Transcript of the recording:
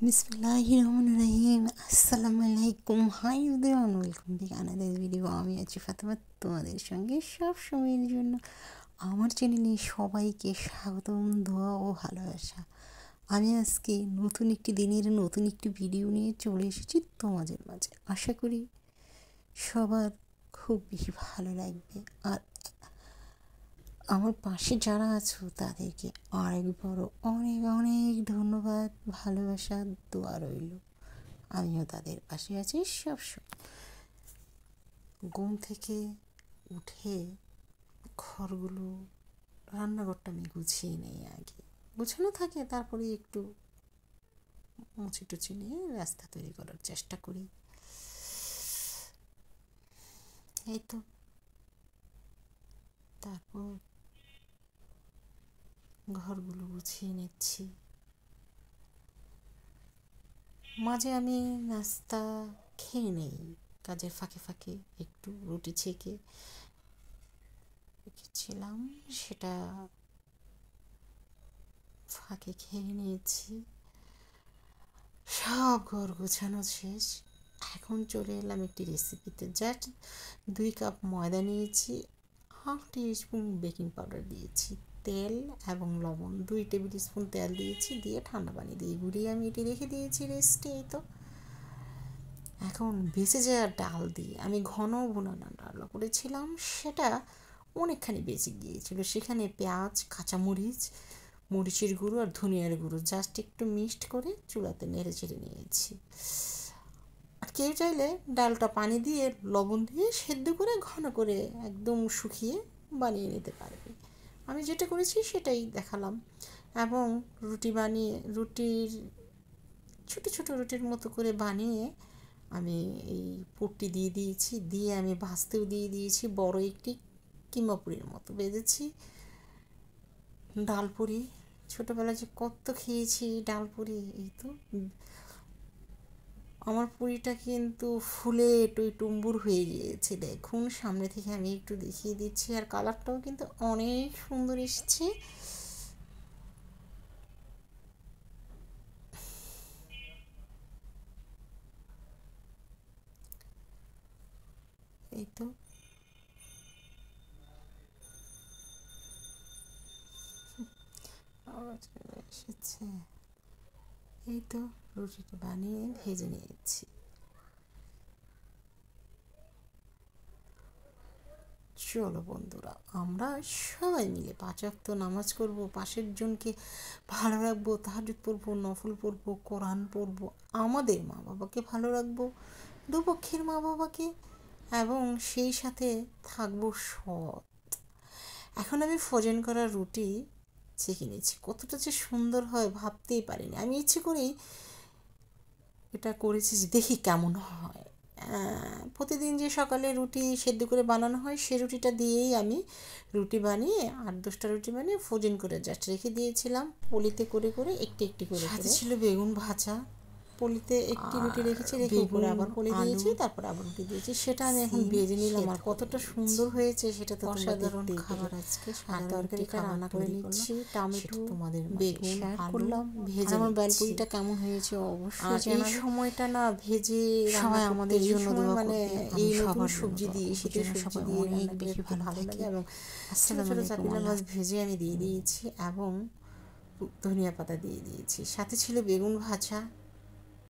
বিসমিল্লাহিররহমানিররহিম। আসসালামু আলাইকুম। Hi everyone, welcome back another video. আমি আছি ফাতেমা, তোমাদের সঙ্গে সব সময়ের জন্য আমার চ্যানেলে সবাইকে স্বাগতম, দোয়া ও ভালোবাসা। আমি আজকে নতুন একটি দিনের নতুন একটি ভিডিও নিয়ে চলে এসেছি তোমাদের মাঝে। আশা করি সবার খুব বেশি ভালো লাগবে। আর আমার পাশে যারা আছো তাদেরকে আরেকবারও অনেক অনেক ধন্যবাদ, ভালোবাসা, দোয়া রইল। আমিও তাদের পাশে আছি সবসময়। ঘুম থেকে উঠে ঘরগুলো, রান্নাঘরটা আমি গুছিয়ে নেই, আগে গুছানো থাকে, তারপরে একটু মুছে টুছে নিয়ে রাস্তা তৈরি করার চেষ্টা করি। এই তো, তারপর ঘরগুলো গুছিয়ে নিচ্ছি। মাঝে আমি নাস্তা খেয়ে নেই, কাজের ফাঁকে ফাঁকে একটু রুটি ছেঁকে রেখেছিলাম, সেটা ফাঁকে খেয়ে নিয়েছি। সব ঘর গোছানো শেষ। এখন চলে এলাম একটি রেসিপিতে। জাস্ট 2 কাপ ময়দা নিয়েছি, 1/2 টিস্পুন বেকিং পাউডার দিয়েছি, তেল এবং লবণ 2 টেবিল স্পুন তেল দিয়েছি, দিয়ে ঠান্ডা পানি দিয়ে গুলিয়ে আমি এটি রেখে দিয়েছি রেস্টে। এই তো এখন বেঁচে যাওয়া ডাল দিয়ে আমি ঘন ভুনানো ডাল করেছিলাম, সেটা অনেকখানি বেঁচে গিয়েছিল। সেখানে পেঁয়াজ, কাঁচামরিচ, মরিচের গুঁড়ো আর ধনিয়ার গুঁড়ো জাস্ট একটু মিক্সড করে চুলাতে নেড়ে চেড়ে নিয়েছি। আর কেউ চাইলে ডালটা পানি দিয়ে লবণ দিয়ে সেদ্ধ করে ঘন করে একদম শুকিয়ে বানিয়ে নিতে পারবে। আমি যেটা করেছি সেটাই দেখালাম। এবং রুটির ছোটো ছোটো রুটির মতো করে বানিয়ে আমি এই পুরটি দিয়ে দিয়েছি, দিয়ে আমি ভাজতেও দিয়ে দিয়েছি। বড় একটি কিমা পুরির মতো ভেজেছি। ডাল পুরি ছোটোবেলায় যে কত খেয়েছি ডাল পুরি। এই তো আমার পুরিটা কিন্তু ফুলে টইটুম্বুর হয়ে গিয়েছে, দেখুন সামনে থেকে আমি একটু দেখিয়ে দিচ্ছি। আর কালারটাও কিন্তু অনেক সুন্দর এসেছে। এই তো এসেছে। এই তো রুটিটা বানিয়ে ভেজে নিয়েছি। চলো বন্ধুরা, আমরা সবাই মিলে 5 ওয়াক্ত নামাজ করব, পাশের জনকে ভালো রাখবো, তাহাজ্জুদ পড়বো, নফল পড়বো, কোরআন পড়বো, আমাদের মা বাবাকে ভালো রাখবো, দুপক্ষের মা বাবাকে, এবং সেই সাথে থাকবো সৎ। এখন আমি ফ্রোজেন করা রুটি চেখে নিচ্ছি, কতটা যে সুন্দর হয় ভাবতেই পারিনি। আমি ইচ্ছে করেই এটা করেছি যে দেখি কেমন হয়। প্রতিদিন যে সকালে রুটি সেদ্ধ করে বানানো হয়, সে রুটিটা দিয়েই আমি রুটি বানিয়ে 8-10টা রুটি বানিয়ে ফ্রোজেন করে জাস্ট রেখে দিয়েছিলাম, পলিতে করে করে একটি একটি করে। সাথে ছিল বেগুন ভাজা, পলিতে একটি রুটি রেখেছি, রেখে উপরে আবার পলি দিয়েছি, তারপর আবার রুটি দিয়েছি। সেটা আমি এখন ভেজে নিলাম। আর কতটা সুন্দর হয়েছে সেটা তো অসাধারণ খাবার। আজকে তরকারিটা রান্না করে নিচ্ছি, টমেটো, তোমাদের বেগুন করলাম ভেজে। আমার বেলপুরিটা কেমন হয়েছে অবশ্যই জানাবেন। এই সময়টা না ভেজে সবাই আমাদের জন্য দোয়া করবে। এই নতুন সবজি দিয়ে, শীতের সবজি দিয়ে অনেক বেশি ভালো লাগে। এবং ছোটো ছোটো চাপিলা মাছ ভেজে আমি দিয়ে দিয়েছি এবং ধনিয়া পাতা দিয়ে দিয়েছি। সাথে ছিল বেগুন ভাজা,